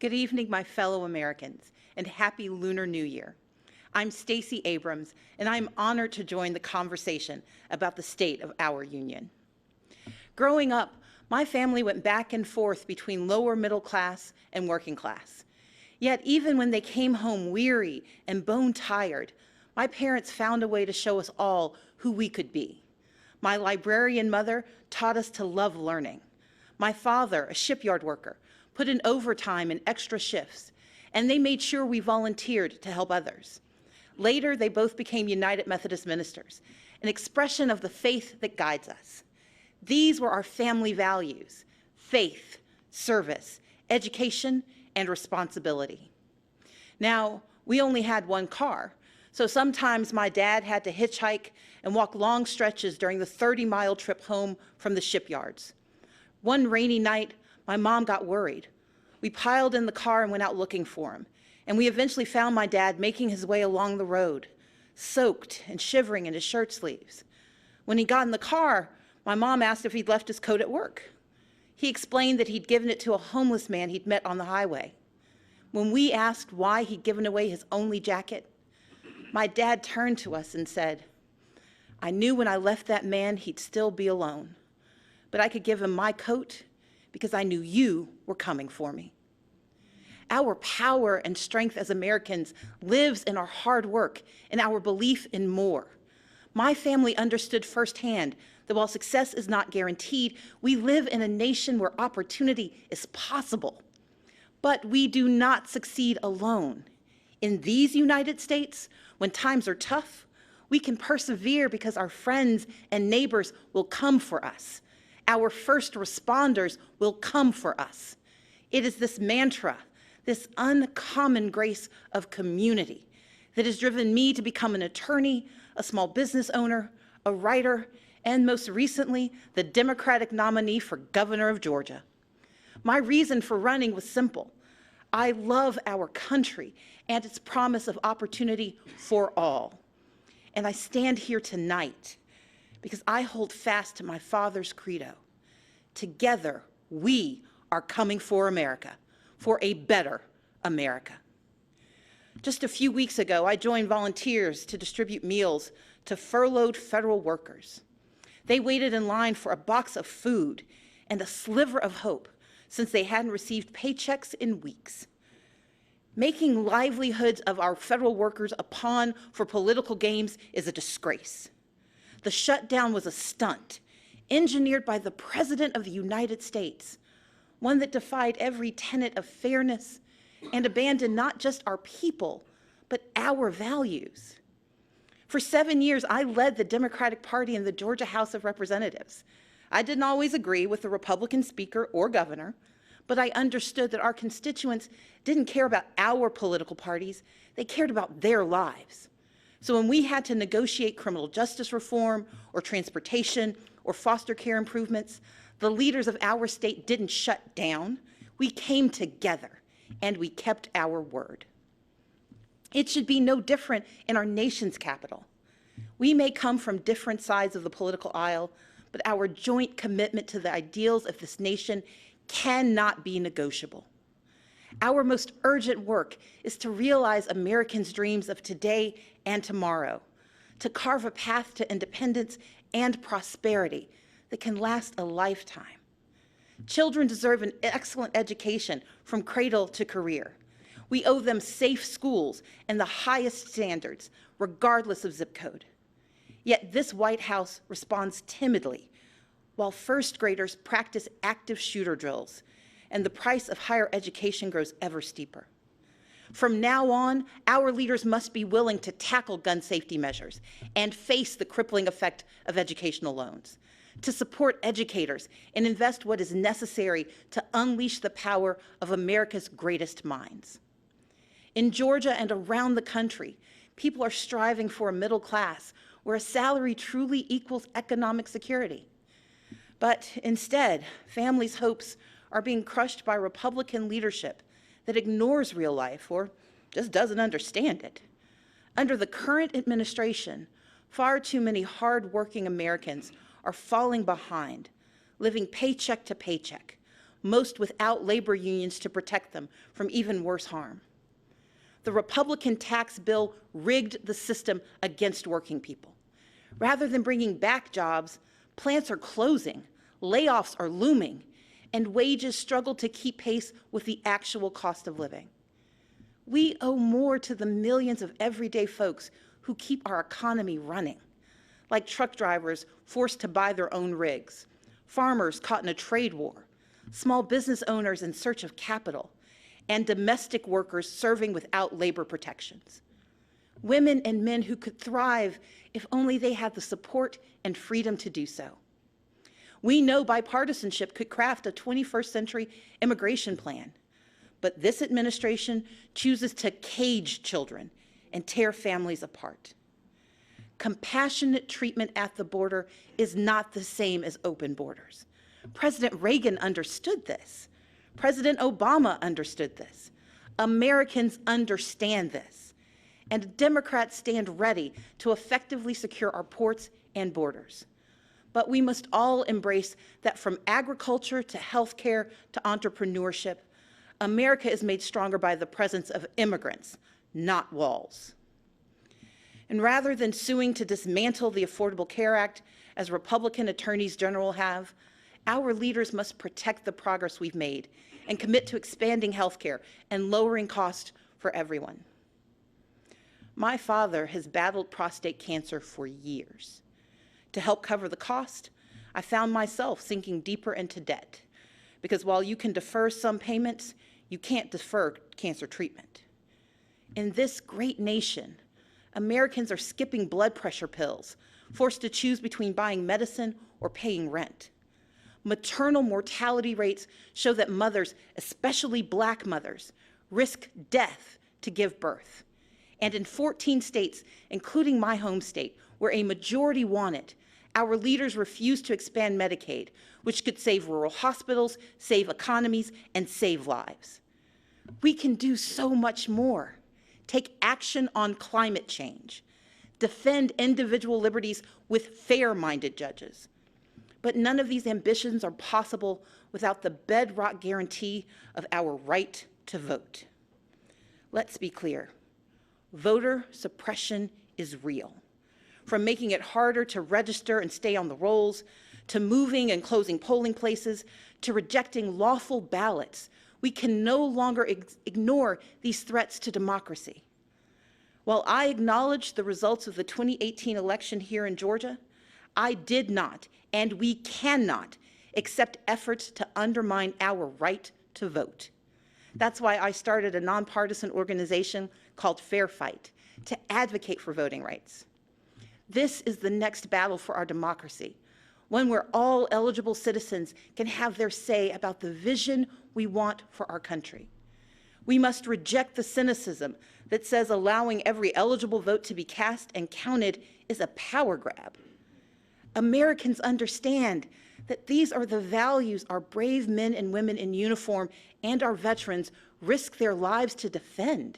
Good evening, my fellow Americans, and happy Lunar New Year. I'm Stacey Abrams, and I'm honored to join the conversation about the state of our union. Growing up, my family went back and forth between lower middle class and working class. Yet even when they came home weary and bone-tired, my parents found a way to show us all who we could be. My librarian mother taught us to love learning. My father, a shipyard worker, put in overtime and extra shifts, and they made sure we volunteered to help others. Later, they both became United Methodist ministers, an expression of the faith that guides us. These were our family values: faith, service, education, and responsibility. Now, we only had one car, so sometimes my dad had to hitchhike and walk long stretches during the 30-mile trip home from the shipyards. One rainy night, my mom got worried. We piled in the car and went out looking for him, and we eventually found my dad making his way along the road, soaked and shivering in his shirt sleeves. When he got in the car, my mom asked if he'd left his coat at work. He explained that he'd given it to a homeless man he'd met on the highway. When we asked why he'd given away his only jacket, my dad turned to us and said, "I knew when I left that man he'd still be alone, but I could give him my coat because I knew you were coming for me." Our power and strength as Americans lives in our hard work and our belief in more. My family understood firsthand that while success is not guaranteed, we live in a nation where opportunity is possible. But we do not succeed alone. In these United States, when times are tough, we can persevere because our friends and neighbors will come for us. Our first responders will come for us. It is this mantra, this uncommon grace of community, that has driven me to become an attorney, a small business owner, a writer, and most recently, the Democratic nominee for governor of Georgia. My reason for running was simple. I love our country and its promise of opportunity for all. And I stand here tonight because I hold fast to my father's credo. Together, we are coming for America, for a better America. Just a few weeks ago, I joined volunteers to distribute meals to furloughed federal workers. They waited in line for a box of food and a sliver of hope since they hadn't received paychecks in weeks. Making livelihoods of our federal workers a pawn for political games is a disgrace. The shutdown was a stunt engineered by the President of the United States, one that defied every tenet of fairness and abandoned not just our people, but our values. For 7 years, I led the Democratic Party in the Georgia House of Representatives. I didn't always agree with the Republican speaker or governor, but I understood that our constituents didn't care about our political parties, they cared about their lives. So when we had to negotiate criminal justice reform or transportation or foster care improvements, the leaders of our state didn't shut down. We came together and we kept our word. It should be no different in our nation's capital. We may come from different sides of the political aisle, but our joint commitment to the ideals of this nation cannot be negotiable. Our most urgent work is to realize Americans' dreams of today and tomorrow, to carve a path to independence and prosperity that can last a lifetime. Children deserve an excellent education from cradle to career. We owe them safe schools and the highest standards, regardless of zip code. Yet this White House responds timidly, while first graders practice active shooter drills, and the price of higher education grows ever steeper. From now on, our leaders must be willing to tackle gun safety measures and face the crippling effect of educational loans, to support educators and invest what is necessary to unleash the power of America's greatest minds. In Georgia and around the country, people are striving for a middle class where a salary truly equals economic security. But instead, families' hopes are being crushed by Republican leadership that ignores real life or just doesn't understand it. Under the current administration, far too many hard-working Americans are falling behind, living paycheck to paycheck, most without labor unions to protect them from even worse harm. The Republican tax bill rigged the system against working people. Rather than bringing back jobs, plants are closing, layoffs are looming, and wages struggle to keep pace with the actual cost of living. We owe more to the millions of everyday folks who keep our economy running, like truck drivers forced to buy their own rigs, farmers caught in a trade war, small business owners in search of capital, and domestic workers serving without labor protections. Women and men who could thrive if only they had the support and freedom to do so. We know bipartisanship could craft a 21st century immigration plan, but this administration chooses to cage children and tear families apart. Compassionate treatment at the border is not the same as open borders. President Reagan understood this. President Obama understood this. Americans understand this. And Democrats stand ready to effectively secure our ports and borders. But we must all embrace that from agriculture to healthcare to entrepreneurship, America is made stronger by the presence of immigrants, not walls. And rather than suing to dismantle the Affordable Care Act, as Republican attorneys general have, our leaders must protect the progress we've made and commit to expanding healthcare and lowering costs for everyone. My father has battled prostate cancer for years. To help cover the cost, I found myself sinking deeper into debt, because while you can defer some payments, you can't defer cancer treatment. In this great nation, Americans are skipping blood pressure pills, forced to choose between buying medicine or paying rent. Maternal mortality rates show that mothers, especially Black mothers, risk death to give birth. And in 14 states, including my home state, where a majority want it, our leaders refuse to expand Medicaid, which could save rural hospitals, save economies, and save lives. We can do so much more. Take action on climate change. Defend individual liberties with fair-minded judges. But none of these ambitions are possible without the bedrock guarantee of our right to vote. Let's be clear. Voter suppression is real. From making it harder to register and stay on the rolls, to moving and closing polling places, to rejecting lawful ballots, we can no longer ignore these threats to democracy. While I acknowledge the results of the 2018 election here in Georgia, I did not, and we cannot, accept efforts to undermine our right to vote. That's why I started a nonpartisan organization called Fair Fight to advocate for voting rights. This is the next battle for our democracy, one where all eligible citizens can have their say about the vision we want for our country. We must reject the cynicism that says allowing every eligible vote to be cast and counted is a power grab. Americans understand that these are the values our brave men and women in uniform and our veterans risk their lives to defend.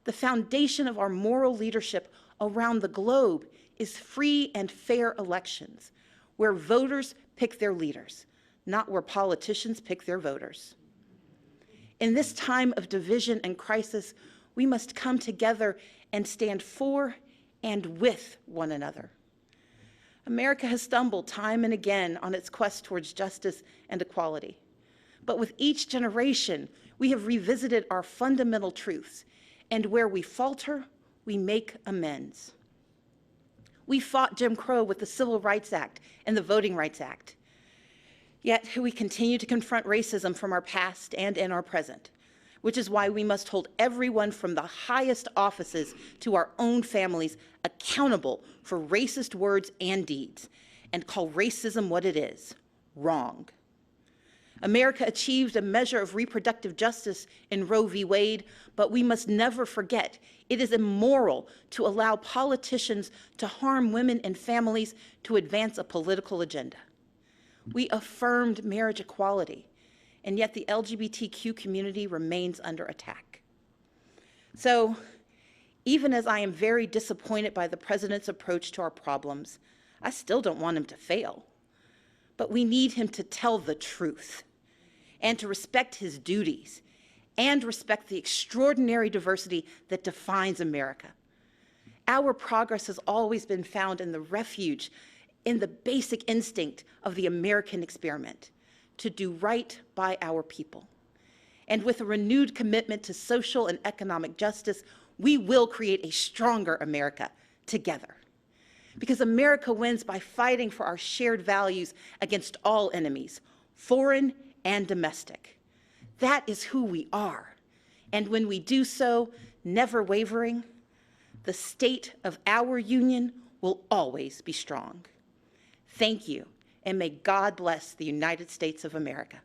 The foundation of our moral leadership around the globe is free and fair elections, where voters pick their leaders, not where politicians pick their voters. In this time of division and crisis, we must come together and stand for and with one another. America has stumbled time and again on its quest towards justice and equality. But with each generation, we have revisited our fundamental truths, and where we falter, we make amends. We fought Jim Crow with the Civil Rights Act and the Voting Rights Act. Yet we continue to confront racism from our past and in our present, which is why we must hold everyone from the highest offices to our own families accountable for racist words and deeds, and call racism what it is: wrong. America achieved a measure of reproductive justice in Roe v. Wade, but we must never forget it is immoral to allow politicians to harm women and families to advance a political agenda. We affirmed marriage equality, and yet the LGBTQ community remains under attack. So, even as I am very disappointed by the president's approach to our problems, I still don't want him to fail. But we need him to tell the truth. and to respect his duties, and respect the extraordinary diversity that defines America. Our progress has always been found in the refuge, in the basic instinct of the American experiment, to do right by our people. And with a renewed commitment to social and economic justice, we will create a stronger America together. Because America wins by fighting for our shared values against all enemies, foreign and domestic. That is who we are. And when we do so, never wavering, the state of our union will always be strong. Thank you, and may God bless the United States of America.